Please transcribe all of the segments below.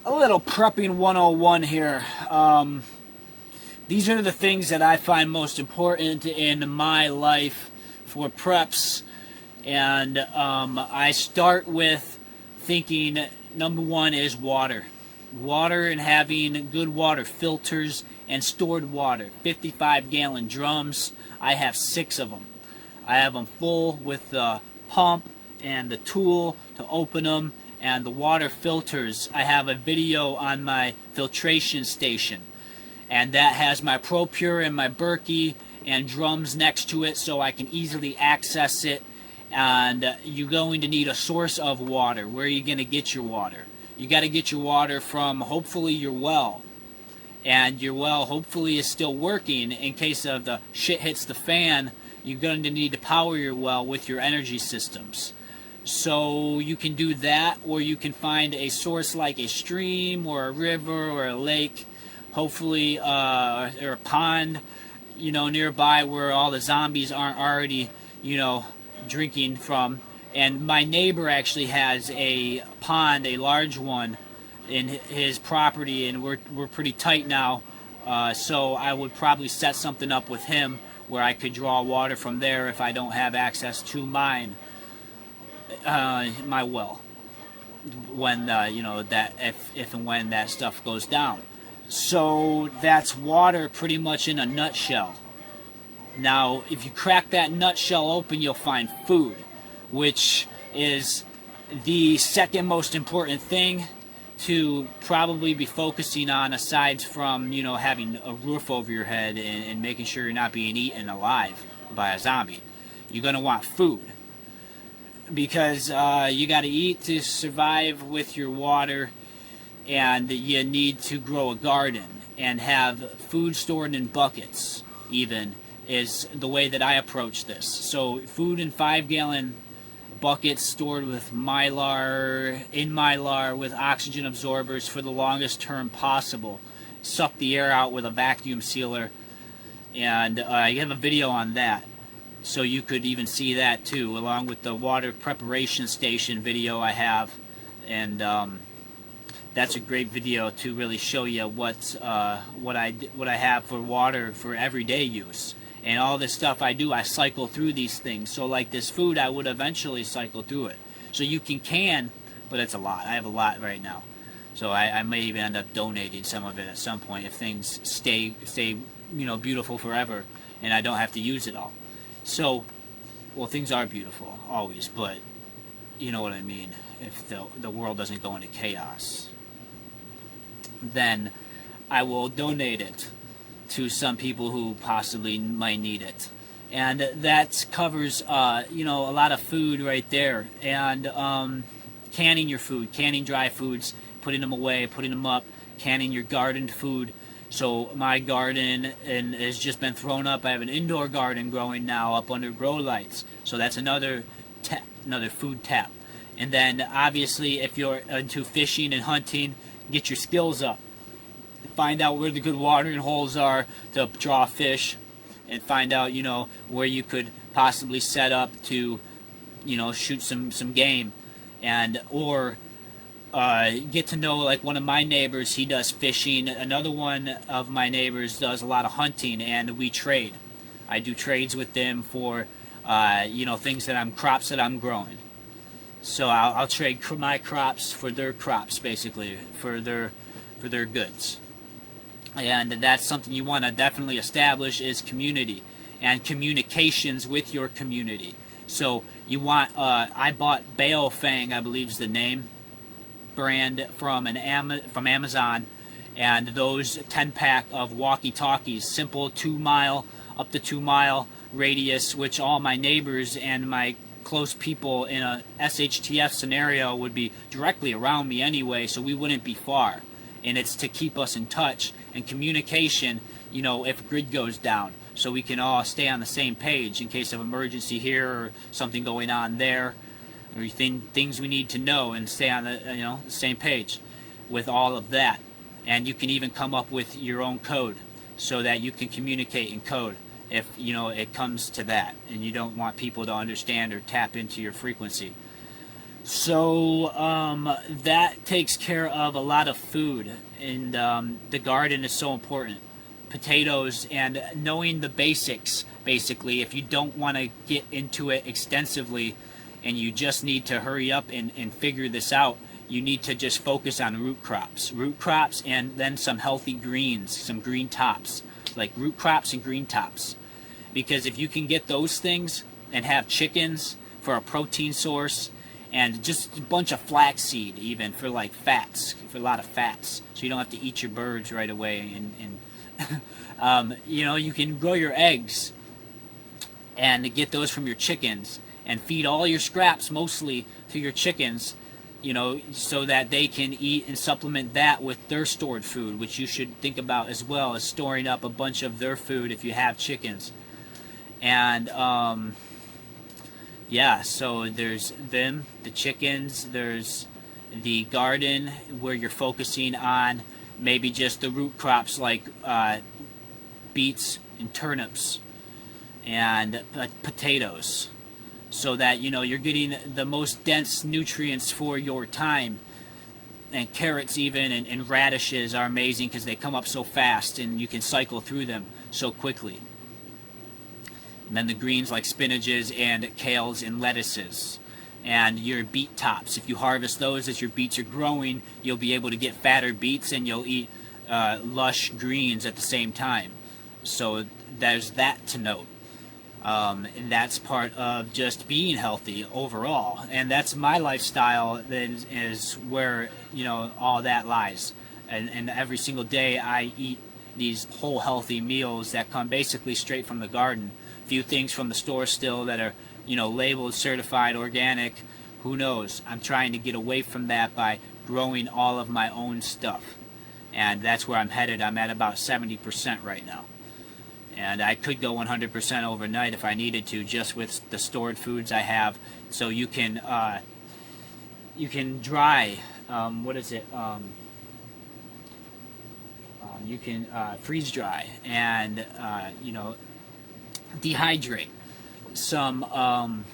A little prepping 101 here. These are the things that I find most important in my life for preps. And I start with thinking number one is water. Water and having good water filters and stored water. 55-gallon drums. I have 6 of them. I have them full with the pump and the tool to open them and the water filters. I have a video on my filtration station, and that has my ProPure and my Berkey and drums next to it so I can easily access it. And you're going to need a source of water. Where are you going to get your water? You got to get your water from hopefully your well, and your well hopefully is still working. In case of the shit hits the fan, you're going to need to power your well with your energy systems. So you can do that, or you can find a source like a stream or a river or a lake, hopefully, or a pond, nearby where all the zombies aren't already, drinking from. And my neighbor actually has a pond, a large one, in his property, and we're pretty tight now. So I would probably set something up with him where I could draw water from there if I don't have access to mine, my well, when that if and when that stuff goes down. So that's water pretty much in a nutshell. Now, if you crack that nutshell open, you'll find food, which is the second most important thing to probably be focusing on, aside from having a roof over your head and making sure you're not being eaten alive by a zombie. You're going to want food, because you got to eat to survive with your water, and you need to grow a garden and have food stored in buckets. Even is the way that I approach this. So food in 5-gallon buckets stored with mylar with oxygen absorbers for the longest term possible. Suck the air out with a vacuum sealer, and I have a video on that, so you could even see that too, along with the water preparation station video I have. And that's a great video to really show you what I have for water for everyday use. And all this stuff I do, I cycle through these things. So like this food, I would eventually cycle through it. So you can, but it's a lot. I have a lot right now. So I may even end up donating some of it at some point if things stay beautiful forever and I don't have to use it all. So, well, things are beautiful always, but you know what I mean. If the world doesn't go into chaos, then I will donate it to some people who possibly might need it. And that covers a lot of food right there. And canning your food, canning dry foods, putting them away, putting them up, canning your garden food. So my garden has just been thrown up. I have an indoor garden growing now up under grow lights. So that's another food tap. And then obviously if you're into fishing and hunting, get your skills up. Find out where the good watering holes are to draw fish, and find out where you could possibly set up to shoot some game, and or get to know, like, one of my neighbors. He does fishing. Another one of my neighbors does a lot of hunting, and we trade. I do trades with them for things crops that I'm growing. So I'll trade my crops for their crops, basically, for their goods. And that's something you want to definitely establish, is community and communications with your community. So you want, I bought Baofeng, I believe is the name, brand from Amazon, and those 10-pack of walkie-talkies, simple 2-mile, up to 2-mile radius, which all my neighbors and my close people in a SHTF scenario would be directly around me anyway, so we wouldn't be far. And it's to keep us in touch and communication, if grid goes down, so we can all stay on the same page in case of emergency here or something going on there, or things we need to know, and stay on the same page with all of that. And you can even come up with your own code so that you can communicate in code if it comes to that, and you don't want people to understand or tap into your frequency. So that takes care of a lot of food, and the garden is so important. Potatoes and knowing the basics, basically. If you don't want to get into it extensively and you just need to hurry up and figure this out, you need to just focus on root crops. Root crops and then some healthy greens, some green tops, like root crops and green tops. Because if you can get those things and have chickens for a protein source, and just a bunch of flaxseed even for like fats, for a lot of fats, so you don't have to eat your birds right away. And you know, you can grow your eggs and get those from your chickens and feed all your scraps mostly to your chickens, you know, so that they can eat and supplement that with their stored food, which you should think about as well as storing up a bunch of their food if you have chickens. And yeah, so there's them, the chickens, there's the garden where you're focusing on maybe just the root crops like beets and turnips and potatoes, so that, you know, you're getting the most dense nutrients for your time. And carrots even, and radishes are amazing because they come up so fast and you can cycle through them so quickly. And then the greens like spinaches and kales and lettuces. And your beet tops, if you harvest those as your beets are growing, you'll be able to get fatter beets and you'll eat lush greens at the same time. So there's that to note. And that's part of just being healthy overall. And that's my lifestyle, that is where, you know, all that lies. And every single day I eat these whole healthy meals that come basically straight from the garden. Few things from the store still that are, you know, labeled certified organic. Who knows? I'm trying to get away from that by growing all of my own stuff. And that's where I'm headed. I'm at about 70% right now. And I could go 100% overnight if I needed to, just with the stored foods I have. So you can dry, what is it? You can freeze dry and, you know, dehydrate some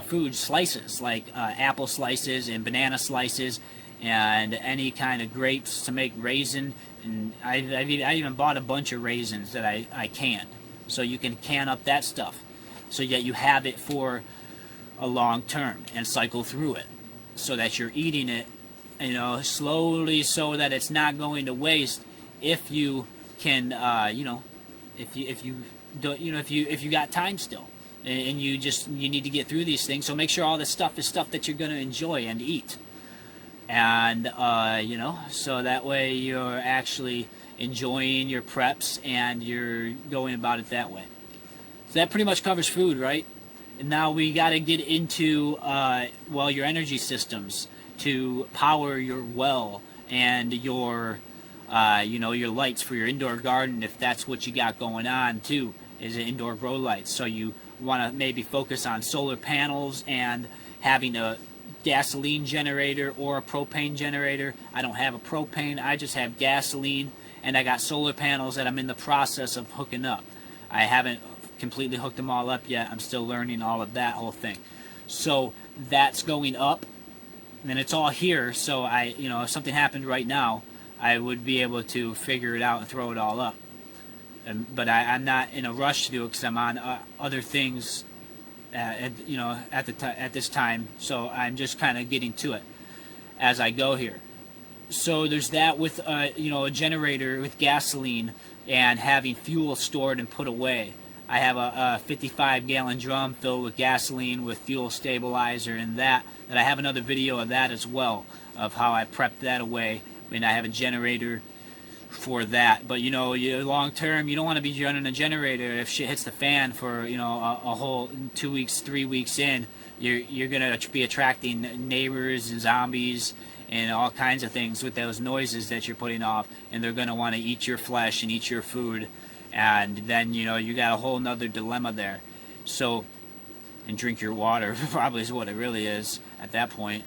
food slices, like apple slices and banana slices and any kind of grapes to make raisin. And I even bought a bunch of raisins that I canned. So you can can up that stuff so that you have it for a long term and cycle through it, so that you're eating it, you know, slowly, so that it's not going to waste. If you can, you know, if you don't, you know, if you got time still, and you need to get through these things. So make sure all this stuff is stuff that you're going to enjoy and eat. And you know, so that way you're actually enjoying your preps and you're going about it that way. So that pretty much covers food, right? And now we got to get into well, your energy systems to power your well and your you know, your lights for your indoor garden, if that's what you got going on too, is an indoor grow lights. So you want to maybe focus on solar panels and having a gasoline generator or a propane generator. I don't have a propane, I just have gasoline, and I got solar panels that I'm in the process of hooking up. I haven't completely hooked them all up yet. I'm still learning all of that whole thing. So that's going up, and it's all here. So I, you know, if something happened right now, I would be able to figure it out and throw it all up. But I'm not in a rush to do it because I'm on other things, you know, at this time. So I'm just kind of getting to it as I go here. So there's that with you know, a generator with gasoline and having fuel stored and put away. I have a 55-gallon drum filled with gasoline with fuel stabilizer and that I have another video of that as well, of how I prepped that away. And I have a generator for that. But you know, long term, you don't want to be running a generator if shit hits the fan for, you know, a whole 2 weeks, 3 weeks in. You're gonna be attracting neighbors and zombies and all kinds of things with those noises that you're putting off, and they're gonna want to eat your flesh and eat your food, and then, you know, you got a whole nother dilemma there. So, and drink your water probably is what it really is at that point.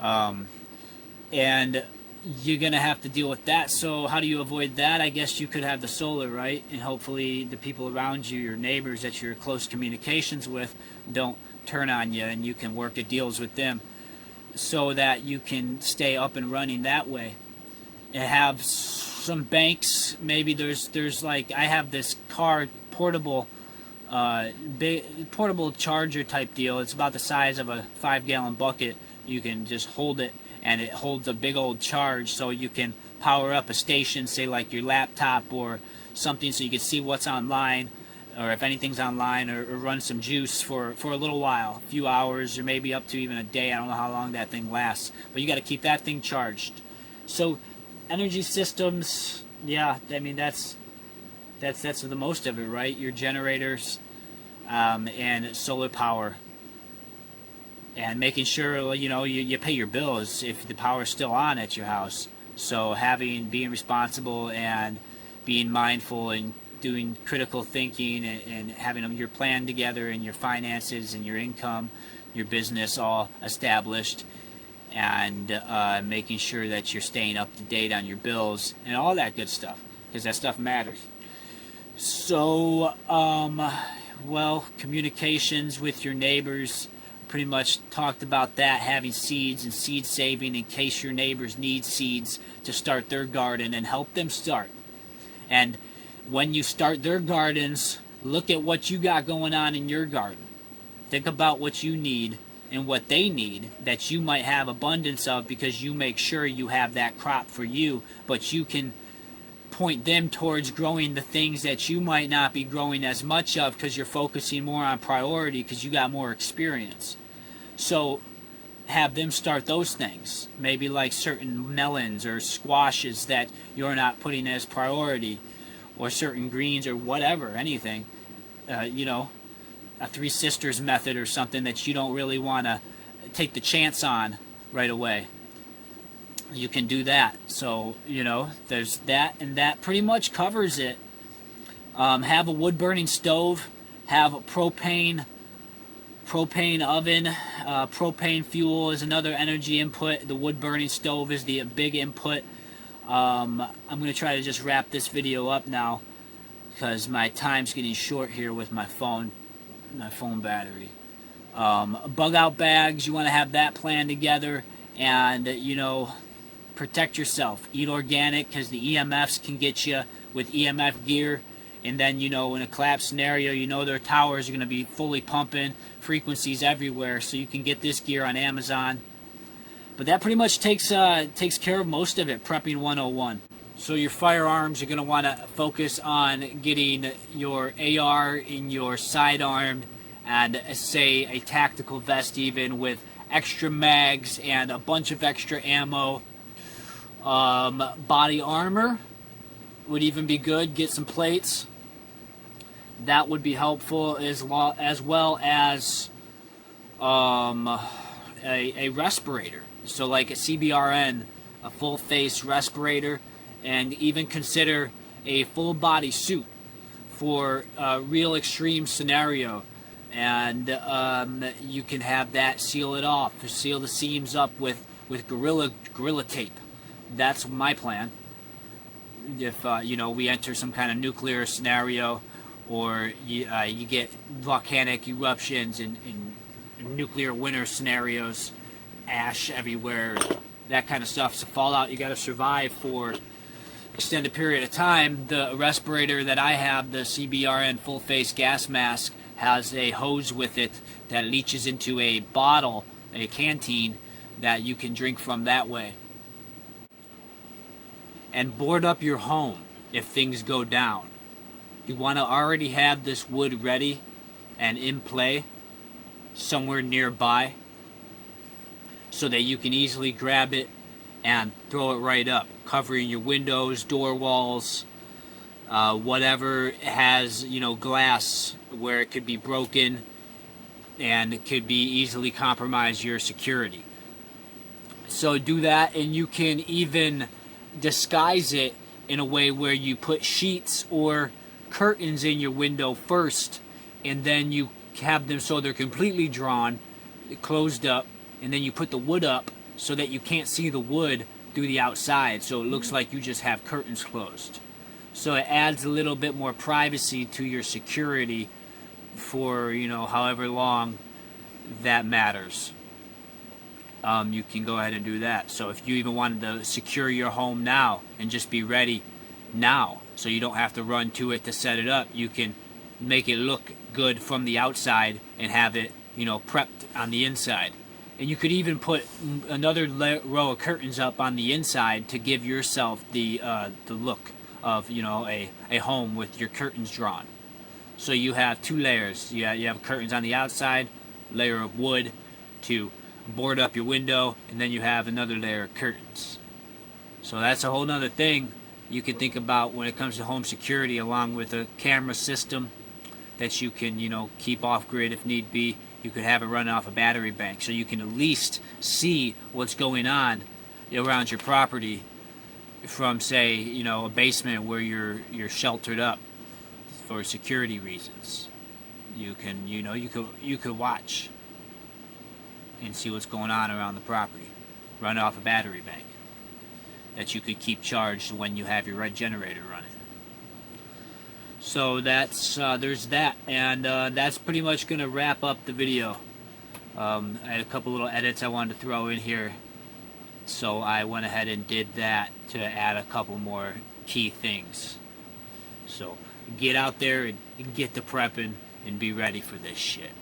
And you're going to have to deal with that. So how do you avoid that? I guess you could have the solar, right? And hopefully the people around you, your neighbors that you're close communications with, don't turn on you, and you can work at deals with them so that you can stay up and running that way. And have some banks, maybe there's like, I have this car portable portable charger type deal. It's about the size of a 5-gallon bucket. You can just hold it, and it holds a big old charge, so you can power up a station, say like your laptop or something, so you can see what's online, or if anything's online, or run some juice for a little while, a few hours, or maybe up to even a day. I don't know how long that thing lasts, but you got to keep that thing charged. So energy systems, yeah, I mean that's the most of it, right? Your generators, and solar power, and making sure you pay your bills if the power's still on at your house. So being responsible and being mindful and doing critical thinking, and having your plan together, and your finances and your income, your business all established, and making sure that you're staying up to date on your bills and all that good stuff, because that stuff matters. So, well, communications with your neighbors, pretty much talked about that, having seeds and seed saving in case your neighbors need seeds to start their garden, and help them start. And when you start their gardens, look at what you got going on in your garden. Think about what you need and what they need that you might have abundance of, because you make sure you have that crop for you, but you can point them towards growing the things that you might not be growing as much of, because you're focusing more on priority because you got more experience. So have them start those things, maybe like certain melons or squashes that you're not putting as priority, or certain greens or whatever, anything, a Three Sisters method or something that you don't really want to take the chance on right away. You can do that. So, there's that, and that pretty much covers it. Have a wood-burning stove, have a propane oven. Propane fuel is another energy input. The wood-burning stove is the big input. I'm going to try to just wrap this video up now, because my time's getting short here with my phone battery. Bug out bags, you want to have that plan together, and protect yourself. Eat organic, because the EMFs can get you with EMF gear. And then, in a collapse scenario, their towers are going to be fully pumping frequencies everywhere. So you can get this gear on Amazon. But that pretty much takes care of most of it, Prepping 101. So your firearms, you're going to want to focus on getting your AR in your sidearm, and say a tactical vest even, with extra mags and a bunch of extra ammo. Body armor would even be good. Get some plates. That would be helpful, as well as a respirator. So like a CBRN, a full face respirator, and even consider a full body suit for a real extreme scenario. And you can have that, seal it off, seal the seams up with gorilla tape. That's my plan. If we enter some kind of nuclear scenario, or you get volcanic eruptions and nuclear winter scenarios, ash everywhere, that kind of stuff. So fallout, you got to survive for extended period of time. The respirator that I have, the CBRN full face gas mask, has a hose with it that leaches into a bottle, a canteen, that you can drink from that way. And board up your home if things go down. You want to already have this wood ready and in play somewhere nearby, so that you can easily grab it and throw it right up, covering your windows, door walls, whatever has glass where it could be broken and it could be easily compromise your security. So do that, and you can even disguise it in a way where you put sheets or curtains in your window first, and then you have them so they're completely drawn, closed up, and then you put the wood up so that you can't see the wood through the outside, so it looks like you just have curtains closed. So it adds a little bit more privacy to your security for however long that matters. you can go ahead and do that. So if you even wanted to secure your home now and just be ready now, so you don't have to run to it to set it up, you can make it look good from the outside and have it, prepped on the inside. And you could even put another row of curtains up on the inside to give yourself the look of a home with your curtains drawn. So you have two layers. You have curtains on the outside, layer of wood to board up your window, and then you have another layer of curtains. So that's a whole nother thing you can think about when it comes to home security, along with a camera system that you can keep off grid if need be. You could have it run off a battery bank, so you can at least see what's going on around your property from, say, a basement where you're sheltered up for security reasons. You can you could watch and see what's going on around the property. Run off a battery bank that you could keep charged when you have your red generator running. So that's there's that, and that's pretty much going to wrap up the video. I had a couple little edits I wanted to throw in here, so I went ahead and did that to add a couple more key things. So get out there and get to prepping and be ready for this shit.